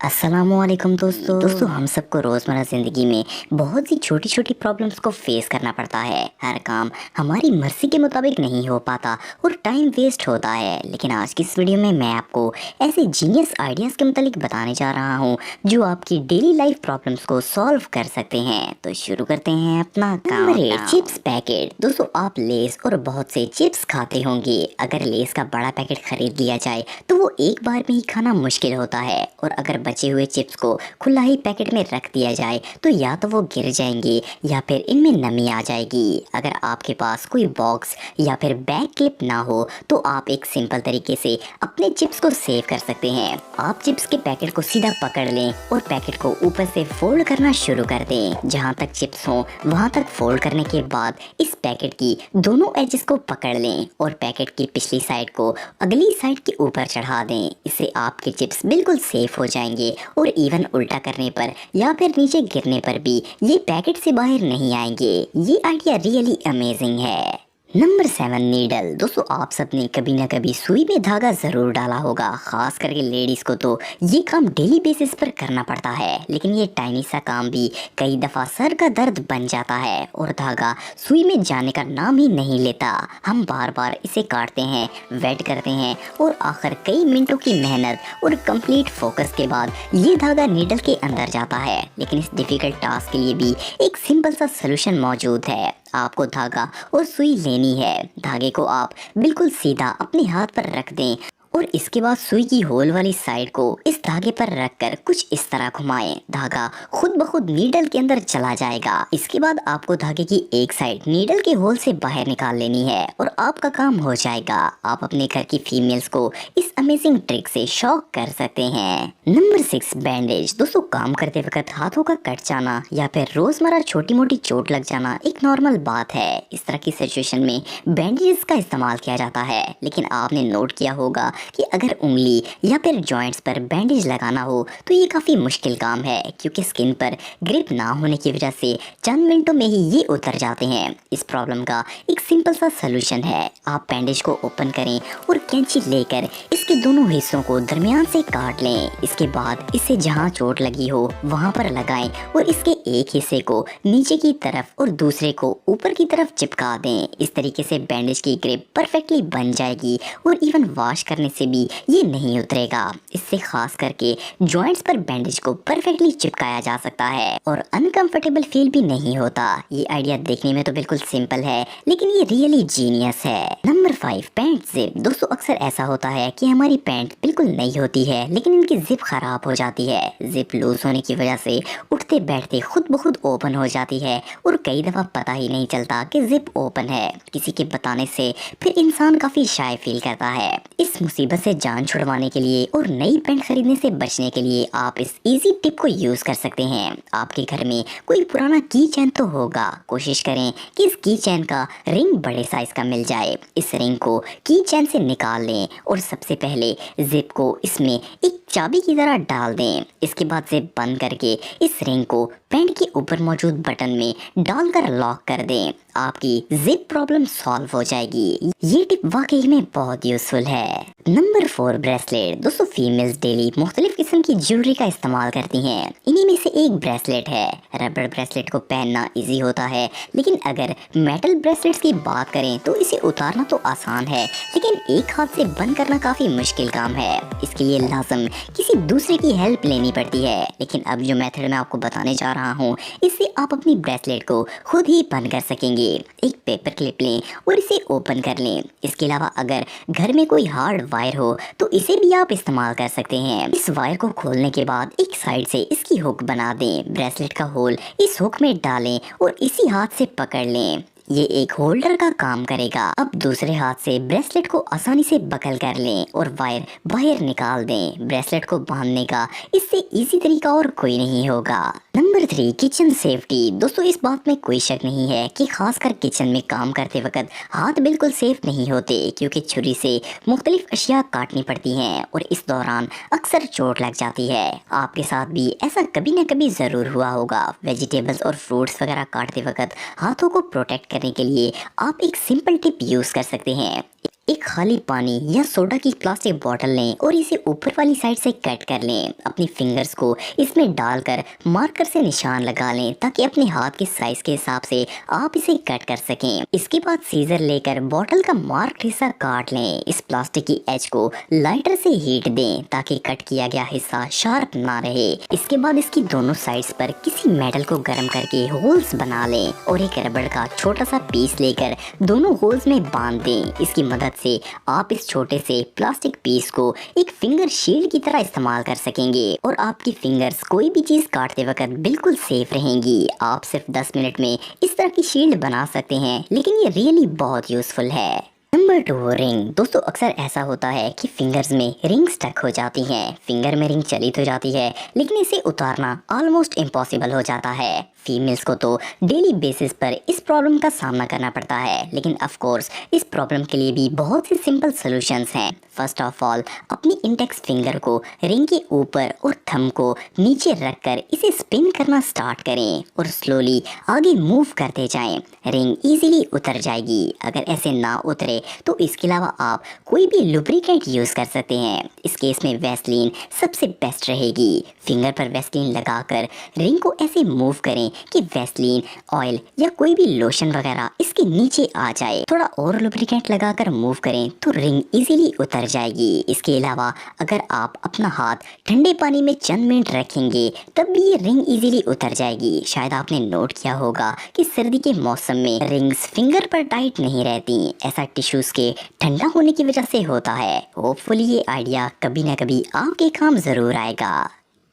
अस्सलामुअलैकुम दोस्तों हम सबको रोज़मर्रा ज़िंदगी में बहुत सी छोटी छोटी प्रॉब्लम्स को फेस करना पड़ता है। हर काम हमारी मर्ज़ी के मुताबिक नहीं हो पाता और टाइम वेस्ट होता है। लेकिन आज की इस वीडियो में मैं आपको ऐसे जीनियस आइडियाज़ के मुतालिक बताने जा रहा हूँ जो आपकी डेली लाइफ प्रॉब्लम्स को सॉल्व कर सकते हैं। तो शुरू करते हैं अपना काम। Chips packet. दोस्तों आप लेस और बहुत से चिप्स खाते होंगे। अगर लेस का बड़ा पैकेट खरीद लिया जाए तो वो एक बार में ही खाना मुश्किल होता है, और अगर बचे हुए चिप्स को खुला ही पैकेट में रख दिया जाए तो या तो वो गिर जाएंगे या फिर इनमें नमी आ जाएगी। अगर आपके पास कोई बॉक्स या फिर बैग क्लिप ना हो तो आप एक सिंपल तरीके से अपने चिप्स को सेव कर सकते हैं। आप चिप्स के पैकेट को सीधा पकड़ लें और पैकेट को ऊपर से फोल्ड करना शुरू कर दें। जहां तक चिप्स हो वहां तक फोल्ड करने के बाद इस पैकेट की दोनों एजेस को पकड़ लें और पैकेट की पिछली साइड को अगली साइड के ऊपर चढ़ा दें। इससे आपके चिप्स बिल्कुल सेफ हो जाएंगे और इवन उल्टा करने पर या फिर नीचे गिरने पर भी ये पैकेट से बाहर नहीं आएंगे। ये आइडिया रियली अमेजिंग है। Number 7 needle. दोस्तों आप सबने कभी ना कभी सुई में धागा जरूर डाला होगा। खास करके लेडीज को तो ये काम डेली बेसिस पर करना पड़ता है, लेकिन ये टाइनी सा काम भी कई दफा सर का दर्द बन जाता है और धागा सुई में जाने का नाम ही नहीं लेता। हम बार बार इसे काटते हैं, वेट करते हैं और आखिर कई मिनटों की मेहनत और कंप्लीट फोकस के बाद ये धागा नीडल के अंदर जाता है। लेकिन इस डिफिकल्ट टास्क के लिए भी एक सिंपल सा सोल्यूशन मौजूद है। आपको धागा और सुई लेनी है। धागे को आप बिल्कुल सीधा अपने हाथ पर रख दें और इसके बाद सुई की होल वाली साइड को इस धागे पर रखकर कुछ इस तरह घुमाएं। धागा खुद ब खुद नीडल के अंदर चला जाएगा। इसके बाद आपको धागे की एक साइड नीडल के होल से बाहर निकाल लेनी है और आपका काम हो जाएगा। आप अपने घर की फीमेल्स को इस अमेजिंग ट्रिक से शॉक कर सकते हैं। Number 6 bandage. दोस्तों काम करते वक्त हाथों का कट जाना या फिर रोजमर्रा छोटी मोटी चोट लग जाना एक नॉर्मल बात है। इस तरह की सिचुएशन में बैंडेज का इस्तेमाल किया जाता है, लेकिन आपने नोट किया होगा कि अगर उंगली या फिर जॉइंट्स पर बैंडेज लगाना हो तो ये काफ़ी मुश्किल काम है, क्योंकि स्किन पर ग्रिप ना होने की वजह से चंद मिनटों में ही ये उतर जाते हैं। इस प्रॉब्लम का एक सिंपल सा सलूशन है। आप बैंडेज को ओपन करें और कैंची लेकर इसके दोनों हिस्सों को दरमियान से काट लें। इसके बाद इसे जहाँ चोट लगी हो वहाँ पर लगाएं और इसके एक हिस्से को नीचे की तरफ और दूसरे को ऊपर की तरफ चिपका दें। इस तरीके से बैंडेज की ग्रिप परफेक्टली बन जाएगी और इवन वॉश करने से भी ये नहीं उतरेगा। इससे खास करके जॉइंट्स पर बैंडेज को परफेक्टली चिपकाया जा सकता है और अनकंफर्टेबल फील भी नहीं होता। ये आइडिया देखने में तो बिल्कुल सिंपल है, लेकिन ये रियली जीनियस है। Number 5 pant zip. दोस्तों अक्सर ऐसा होता है कि हमारी पैंट बिल्कुल नई होती है लेकिन इनकी जिप खराब हो जाती है। जिप लूज होने की वजह से उठते बैठते खुद ब खुद ओपन हो जाती है और कई दफा पता ही नहीं चलता कि जिप ओपन है। किसी के बताने से फिर इंसान काफी शाय फील करता है। इस मुसीबत से जान छुड़वाने के लिए और नई पैंट खरीदने से बचने के लिए आप इस इजी टिप को यूज कर सकते हैं। आपके घर में कोई पुराना की चैन तो होगा। कोशिश करें कि इस की चैन का रिंग बड़े साइज का मिल जाए। इस रिंग को की चैन से निकाल लें और सबसे पहले जिप को इसमें एक चाबी की तरह डाल दें। इसके बाद जिप बंद करके इस रिंग को पैंट के ऊपर मौजूद बटन में डालकर लॉक कर दें। आपकी जिप प्रॉब्लम सॉल्व हो जाएगी। ये टिप वाकई में बहुत यूजफुल है। Number 4 bracelet. दोस्तों फीमेल्स डेली मुख्तलिफ किस्म की ज्वेलरी का इस्तेमाल करती हैं। इन्हीं में से एक ब्रेसलेट है। रबर ब्रेसलेट को पहनना इजी होता है, लेकिन अगर मेटल ब्रेसलेट्स की बात करें तो इसे उतारना तो आसान है, लेकिन एक हाथ से बंद करना काफी मुश्किल काम है। इसके लिए लाजम किसी दूसरे की हेल्प लेनी पड़ती है। लेकिन अब जो मेथड मैं आपको बताने जा रहा हूँ, इससे आप अपनी ब्रेसलेट को खुद ही बंद कर सकेंगे। एक पेपर क्लिप लें और इसे ओपन कर लें। इसके अलावा अगर घर में कोई हार्ड वायर हो तो इसे भी आप इस्तेमाल कर सकते हैं। इस वायर को खोलने के बाद एक साइड से इसकी हुक बना दें। ब्रेसलेट का होल इस हुक में डालें और इसी हाथ से पकड़ लें। ये एक होल्डर का काम करेगा। अब दूसरे हाथ से ब्रेसलेट को आसानी से बकल कर लें और वायर बाहर निकाल दें। ब्रेसलेट को बांधने का इससे इजी तरीका और कोई नहीं होगा। Number 3 kitchen safety. दोस्तों इस बात में कोई शक नहीं है कि खासकर किचन में काम करते वक्त हाथ बिल्कुल सेफ नहीं होते, क्योंकि छुरी से मुख्तलिफ अशिया काटनी पड़ती हैं और इस दौरान अक्सर चोट लग जाती है। आपके साथ भी ऐसा कभी न कभी ज़रूर हुआ होगा। वेजिटेबल्स और फ्रूट्स वगैरह काटते वक्त हाथों को प्रोटेक्ट करने के लिए आप एक सिंपल टिप यूज़ कर सकते हैं। एक खाली पानी या सोडा की प्लास्टिक बोतल लें और इसे ऊपर वाली साइड से कट कर लें। अपनी फिंगर्स को इसमें डालकर मार्कर से निशान लगा लें ताकि अपने हाथ के साइज के हिसाब से आप इसे कट कर सकें। इसके बाद सीजर लेकर बोतल का मार्क हिस्सा काट लें। इस प्लास्टिक की एज को लाइटर से हीट दें ताकि कट किया गया हिस्सा शार्प ना रहे। इसके बाद इसकी दोनों साइड्स पर किसी मेटल को गर्म करके होल्स बना लें और एक रबड़ का छोटा सा पीस लेकर दोनों होल्स में बांध दें। इसकी मदद से आप इस छोटे से प्लास्टिक पीस को एक फिंगर शील्ड की तरह इस्तेमाल कर सकेंगे और आपकी फिंगर्स कोई भी चीज काटते वक्त बिल्कुल सेफ रहेंगी। आप सिर्फ 10 मिनट में इस तरह की शील्ड बना सकते हैं, लेकिन ये रियली बहुत यूजफुल है। Number 2, ring. दोस्तों अक्सर ऐसा होता है कि फिंगर्स में रिंग स्टक हो जाती हैं। फिंगर में रिंग चली तो जाती है, लेकिन इसे उतारना ऑलमोस्ट इम्पॉसिबल हो जाता है। फीमेल्स को तो डेली बेसिस पर इस प्रॉब्लम का सामना करना पड़ता है, लेकिन ऑफ कोर्स इस प्रॉब्लम के लिए भी बहुत सी सिंपल सॉल्यूशंस हैं। फर्स्ट ऑफ ऑल, अपनी इंडेक्स फिंगर को रिंग के ऊपर और थंब को नीचे रखकर इसे स्पिन करना स्टार्ट करें और स्लोली आगे मूव करते जाएं। रिंग इजीली उतर जाएगी। अगर ऐसे ना उतरे तो इसके अलावा आप कोई भी लुब्रिकेंट यूज कर सकते हैं। इस केस में वैसलीन सबसे बेस्ट रहेगी। फिंगर पर वैसलीन लगाकर रिंग को ऐसे मूव करें कि वैसलीन, ऑयल या कोई भी लोशन वगैरह इसके नीचे आ जाए। थोड़ा और लुब्रिकेंट लगाकर मूव करें तो रिंग इजीली उतर जाएगी। इसके अलावा अगर आप अपना हाथ ठंडे पानी में चंद मिनट रखेंगे तब भी ये रिंग इजीली उतर जाएगी। शायद आपने नोट किया होगा कि सर्दी के मौसम में रिंग्स फिंगर पर टाइट नहीं रहती। ऐसा टिश्यूज के ठंडा होने की वजह से होता है। होपफुली ये आइडिया कभी ना कभी आपके काम जरूर आएगा।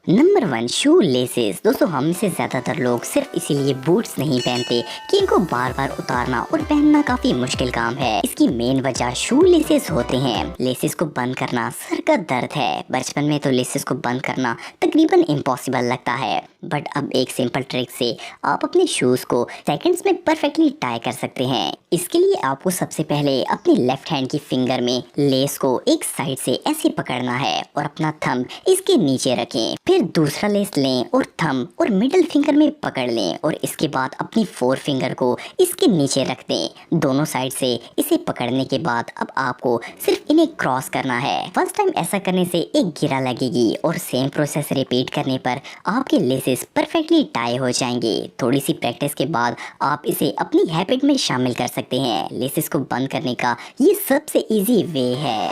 Number 1, shoe laces. दोस्तों हम में से ज्यादातर लोग सिर्फ इसीलिए बूट्स नहीं पहनते कि इनको बार बार उतारना और पहनना काफी मुश्किल काम है। इसकी मेन वजह शू लेसेस होते हैं। लेसेस को बंद करना सर का दर्द है। बचपन में तो लेसेस को बंद करना तकरीबन इम्पॉसिबल लगता है, बट अब एक सिंपल ट्रिक से आप अपने शूज को सेकंड्स में परफेक्टली टाई कर सकते हैं। इसके लिए आपको सबसे पहले अपनी लेफ्ट हैंड की फिंगर में लेस को एक साइड से ऐसे पकड़ना है और अपना थंब इसके नीचे रखें। फिर दूसरा लेस लें और थंब और मिडिल फिंगर में पकड़ लें और इसके बाद अपनी 4 फिंगर को इसके नीचे रख दें। दोनों साइड से इसे पकड़ने के बाद अब आपको सिर्फ इन्हें क्रॉस करना है। फर्स्ट टाइम ऐसा करने से एक गिरा लगेगी और सेम प्रोसेस रिपीट करने पर आपके लेसेस परफेक्टली टाई हो जाएंगे। थोड़ी सी प्रैक्टिस के बाद आप इसे अपनी हैबिट में शामिल कर सकते हैं। लेसेस को बंद करने का ये सबसे इजी वे है।